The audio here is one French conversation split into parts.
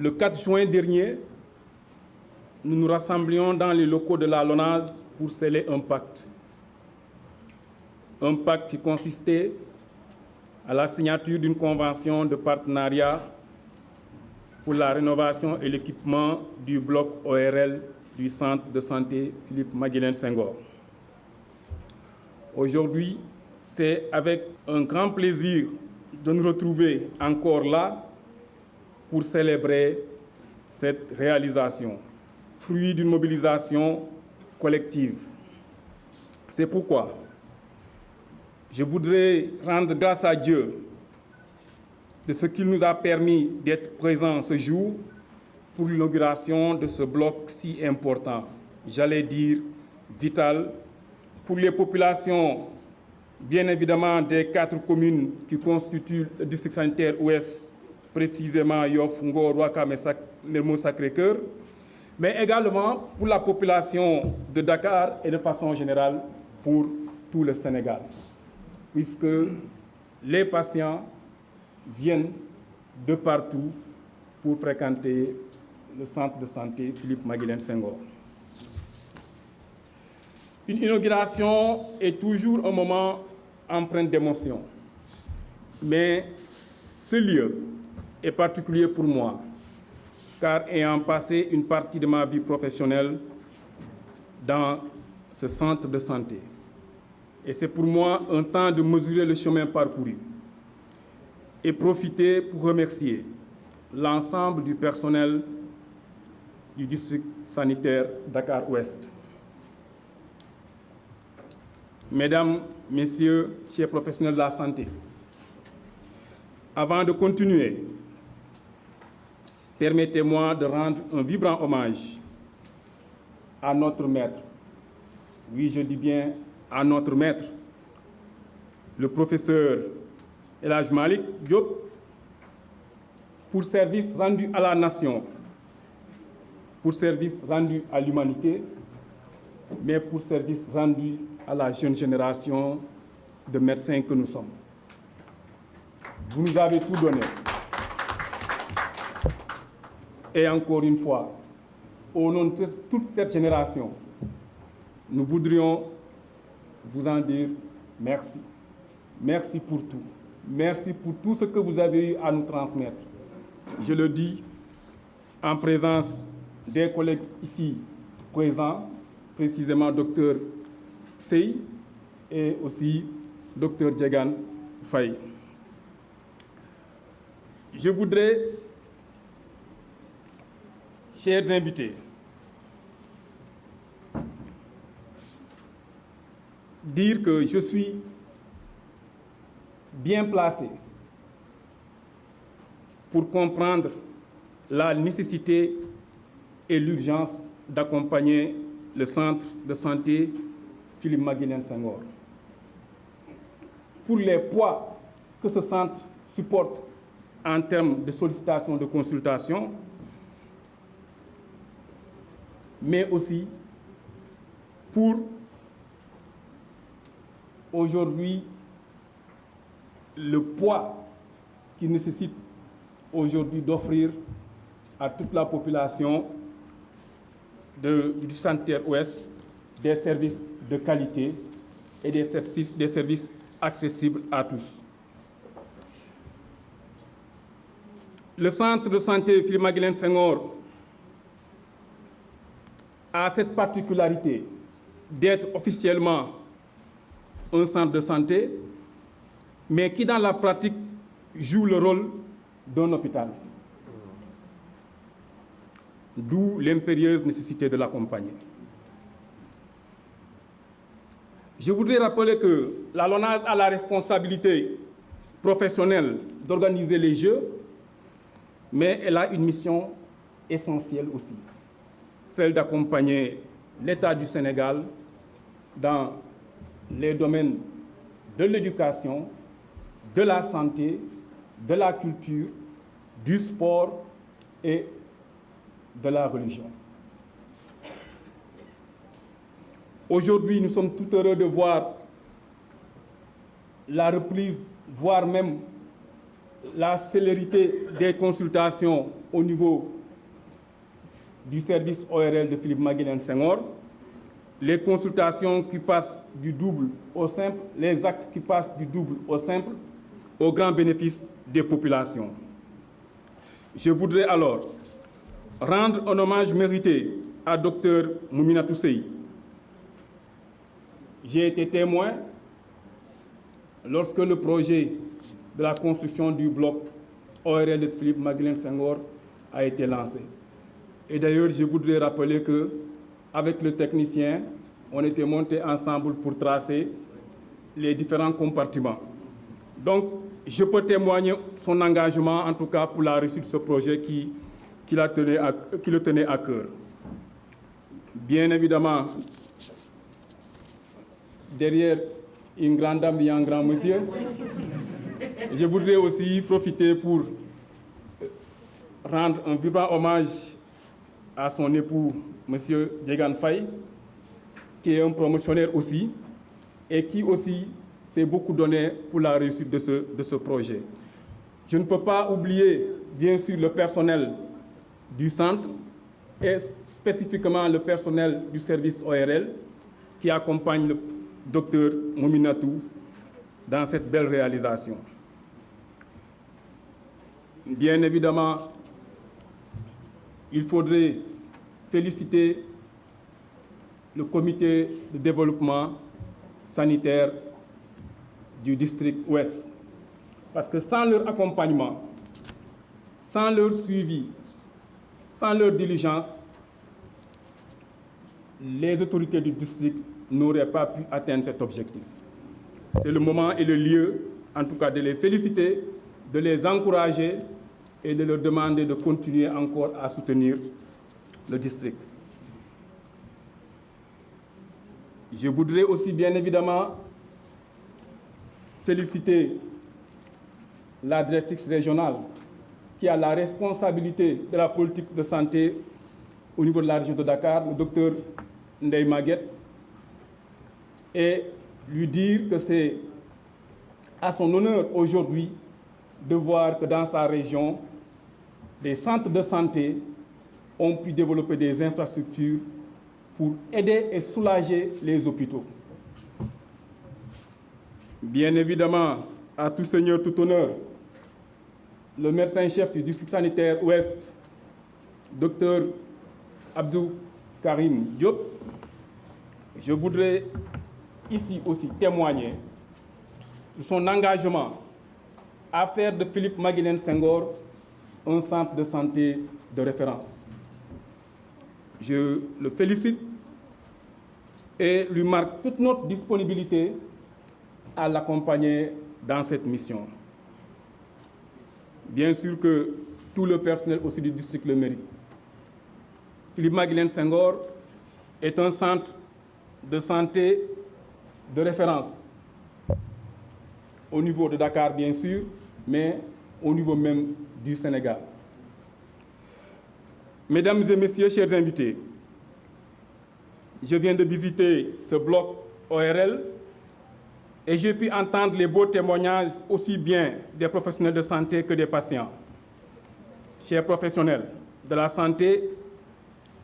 Le 4 juin dernier, nous nous rassemblions dans les locaux de la LONASE pour sceller un pacte. Un pacte qui consistait à la signature d'une convention de partenariat pour la rénovation et l'équipement du bloc ORL du centre de santé Philippe Maguilène Senghor. Aujourd'hui, c'est avec un grand plaisir de nous retrouver encore là pour célébrer cette réalisation, fruit d'une mobilisation collective. C'est pourquoi je voudrais rendre grâce à Dieu de ce qu'il nous a permis d'être présents ce jour pour l'inauguration de ce bloc si important, j'allais dire vital, pour les populations, bien évidemment, des 4 communes qui constituent le district sanitaire ouest, précisément Yoff, Ngor, Ouakam et Mermoz Sacré-Cœur, mais également pour la population de Dakar et de façon générale pour tout le Sénégal, puisque les patients viennent de partout pour fréquenter le centre de santé Philippe Maguilène Senghor. Une inauguration est toujours un moment empreint d'émotion, mais ce lieu est particulier pour moi, car ayant passé une partie de ma vie professionnelle dans ce centre de santé, et c'est pour moi un temps de mesurer le chemin parcouru et profiter pour remercier l'ensemble du personnel du district sanitaire Dakar-Ouest. Mesdames, Messieurs, chers professionnels de la santé, avant de continuer, permettez-moi de rendre un vibrant hommage à notre maître. Oui, je dis bien à notre maître, le professeur El Hadj Malick Diop, pour service rendu à la nation, pour service rendu à l'humanité, mais pour service rendu à la jeune génération de médecins que nous sommes. Vous nous avez tout donné. Et encore une fois, au nom de toute cette génération, nous voudrions vous en dire merci. Merci pour tout. Merci pour tout ce que vous avez eu à nous transmettre. Je le dis en présence des collègues ici présents, précisément Dr Sey et aussi Dr Djegan Faye. Je voudrais, chers invités, dire que je suis bien placé pour comprendre la nécessité et l'urgence d'accompagner le centre de santé Philippe Maguilène Senghor. Pour les poids que ce centre supporte en termes de sollicitation de consultation, mais aussi pour aujourd'hui le poids qu'il nécessite aujourd'hui d'offrir à toute la population du sanitaire ouest des services de qualité et des services accessibles à tous. Le centre de santé Philippe Maguilène Senghor a cette particularité d'être officiellement un centre de santé, mais qui dans la pratique joue le rôle d'un hôpital. D'où l'impérieuse nécessité de l'accompagner. Je voudrais rappeler que la LONASE a la responsabilité professionnelle d'organiser les Jeux, mais elle a une mission essentielle aussi, celle d'accompagner l'État du Sénégal dans les domaines de l'éducation, de la santé, de la culture, du sport et de la religion. Aujourd'hui, nous sommes tout heureux de voir la reprise, voire même la célérité des consultations au niveau du service ORL de Philippe Maguilène Senghor, les consultations qui passent du double au simple, les actes qui passent du double au simple, au grand bénéfice des populations. Je voudrais alors rendre un hommage mérité à Dr Mouminatou Sey. J'ai été témoin lorsque le projet de la construction du bloc ORL de Philippe Maguilène Senghor a été lancé. Et d'ailleurs, je voudrais rappeler qu'avec le technicien, on était montés ensemble pour tracer les différents compartiments. Donc, je peux témoigner son engagement, en tout cas pour la réussite de ce projet qui le tenait à cœur. Bien évidemment, derrière une grande dame, il y a un grand monsieur. Je voudrais aussi profiter pour rendre un vibrant hommage à son époux, M. Djegan Faye, qui est un promotionnaire aussi, et qui aussi s'est beaucoup donné pour la réussite de ce projet. Je ne peux pas oublier, bien sûr, le personnel du centre, et spécifiquement le personnel du service ORL, qui accompagne le docteur Mouminatou dans cette belle réalisation. Bien évidemment, il faudrait féliciter le comité de développement sanitaire du district ouest. Parce que sans leur accompagnement, sans leur suivi, sans leur diligence, les autorités du district n'auraient pas pu atteindre cet objectif. C'est le moment et le lieu, en tout cas, de les féliciter, de les encourager et de leur demander de continuer encore à soutenir le district. Je voudrais aussi, bien évidemment, féliciter la directrice régionale qui a la responsabilité de la politique de santé au niveau de la région de Dakar, le docteur Ndeye Maguette, et lui dire que c'est à son honneur aujourd'hui de voir que dans sa région, des centres de santé ont pu développer des infrastructures pour aider et soulager les hôpitaux. Bien évidemment, à tout seigneur, tout honneur, le médecin-chef du district sanitaire ouest, Dr Abdou Karim Diop, je voudrais ici aussi témoigner de son engagement à faire de Philippe Maguilène Senghor un centre de santé de référence. Je le félicite et lui marque toute notre disponibilité à l'accompagner dans cette mission. Bien sûr que tout le personnel aussi du district le mérite. Philippe Maguilène Senghor est un centre de santé de référence au niveau de Dakar, bien sûr, mais au niveau même du Sénégal. Mesdames et messieurs, chers invités, je viens de visiter ce bloc ORL et j'ai pu entendre les beaux témoignages aussi bien des professionnels de santé que des patients. Chers professionnels de la santé,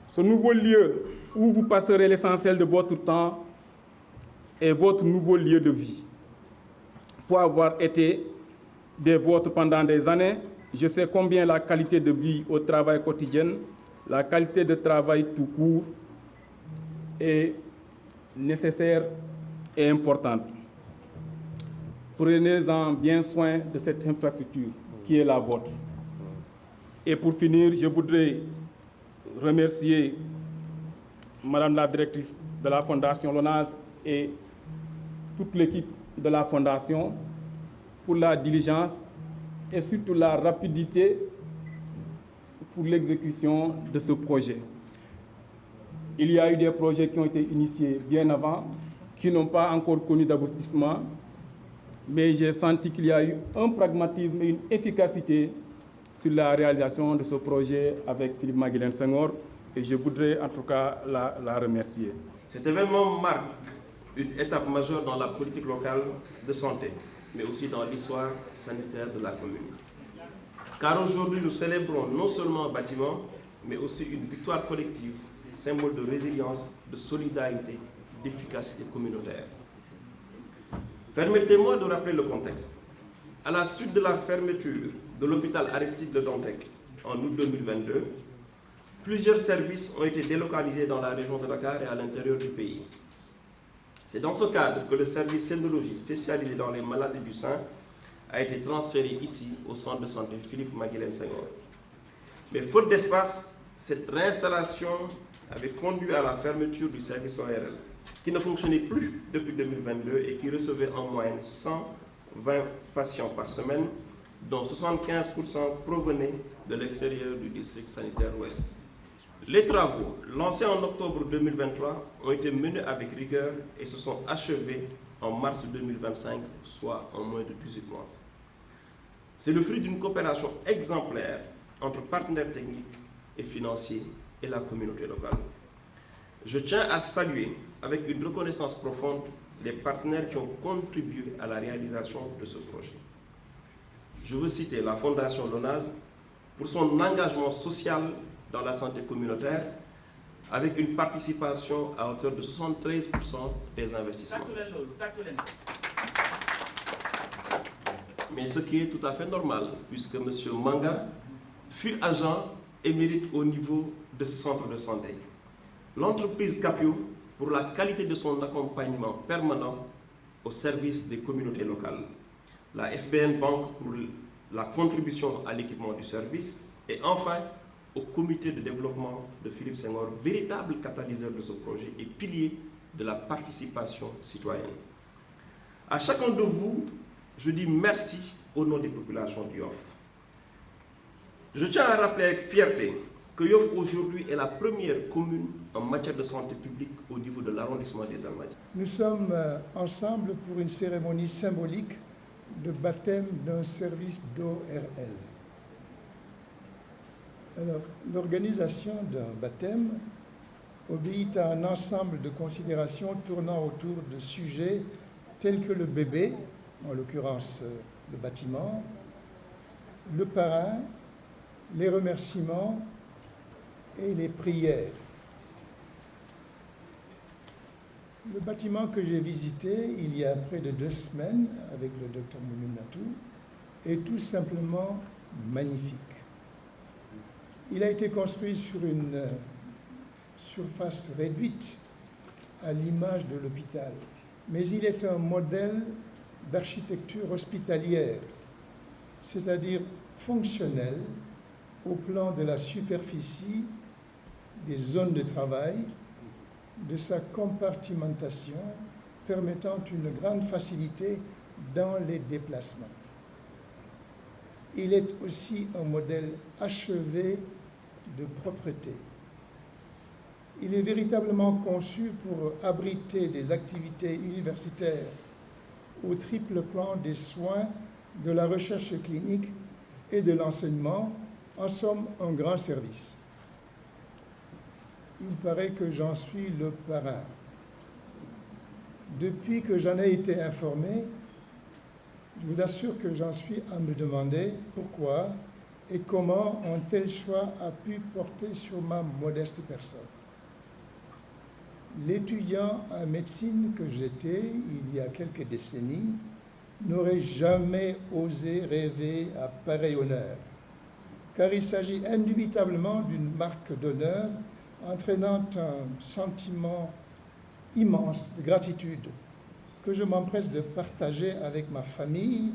ce nouveau lieu où vous passerez l'essentiel de votre temps est votre nouveau lieu de vie. Pour avoir été des vôtres pendant des années, je sais combien la qualité de vie au travail quotidien, la qualité de travail tout court est nécessaire et importante. Prenez-en bien soin de cette infrastructure qui est la vôtre. Et pour finir, je voudrais remercier Madame la directrice de la Fondation LONASE et toute l'équipe de la Fondation pour la diligence et surtout la rapidité pour l'exécution de ce projet. Il y a eu des projets qui ont été initiés bien avant, qui n'ont pas encore connu d'aboutissement, mais j'ai senti qu'il y a eu un pragmatisme et une efficacité sur la réalisation de ce projet avec Philippe Maguilène Senghor, et je voudrais en tout cas la remercier. Cet événement marque une étape majeure dans la politique locale de santé. mais aussi dans l'histoire sanitaire de la commune. Car aujourd'hui, nous célébrons non seulement un bâtiment, mais aussi une victoire collective, symbole de résilience, de solidarité, d'efficacité communautaire. Permettez-moi de rappeler le contexte. À la suite de la fermeture de l'hôpital Aristide Le Dantec en août 2022, plusieurs services ont été délocalisés dans la région de Dakar et à l'intérieur du pays. C'est dans ce cadre que le service scénologie spécialisé dans les maladies du sein a été transféré ici au centre de santé Philippe Maguilène Senghor. Mais faute d'espace, cette réinstallation avait conduit à la fermeture du service ORL, qui ne fonctionnait plus depuis 2022 et qui recevait en moyenne 120 patients par semaine, dont 75% provenaient de l'extérieur du district sanitaire ouest. Les travaux, lancés en octobre 2023, ont été menés avec rigueur et se sont achevés en mars 2025, soit en moins de 18 mois. C'est le fruit d'une coopération exemplaire entre partenaires techniques et financiers et la communauté locale. Je tiens à saluer avec une reconnaissance profonde les partenaires qui ont contribué à la réalisation de ce projet. Je veux citer la Fondation LONASE pour son engagement social dans la santé communautaire avec une participation à hauteur de 73% des investissements. Mais ce qui est tout à fait normal, puisque M. Manga fut agent émérite au niveau de ce centre de santé. L'entreprise Capio, pour la qualité de son accompagnement permanent au service des communautés locales. La FBN Bank pour la contribution à l'équipement du service. Et enfin, au comité de développement de Philippe Senghor, véritable catalyseur de ce projet et pilier de la participation citoyenne. À chacun de vous, je dis merci au nom des populations du Yoff. Je tiens à rappeler avec fierté que Yoff aujourd'hui est la première commune en matière de santé publique au niveau de l'arrondissement des Almadies. Nous sommes ensemble pour une cérémonie symbolique de baptême d'un service d'ORL. Alors, l'organisation d'un baptême obéit à un ensemble de considérations tournant autour de sujets tels que le bébé, en l'occurrence le bâtiment, le parrain, les remerciements et les prières. Le bâtiment que j'ai visité il y a près de 2 semaines avec le Dr Mouminatou est tout simplement magnifique. Il a été construit sur une surface réduite à l'image de l'hôpital, mais il est un modèle d'architecture hospitalière, c'est-à-dire fonctionnel au plan de la superficie, des zones de travail, de sa compartimentation permettant une grande facilité dans les déplacements. Il est aussi un modèle achevé de propreté. Il est véritablement conçu pour abriter des activités universitaires au triple plan des soins, de la recherche clinique et de l'enseignement, en somme un grand service. Il paraît que j'en suis le parrain. Depuis que j'en ai été informé, je vous assure que j'en suis à me demander pourquoi et comment un tel choix a pu porter sur ma modeste personne. L'étudiant en médecine que j'étais il y a quelques décennies n'aurait jamais osé rêver à pareil honneur, car il s'agit indubitablement d'une marque d'honneur entraînant un sentiment immense de gratitude que je m'empresse de partager avec ma famille.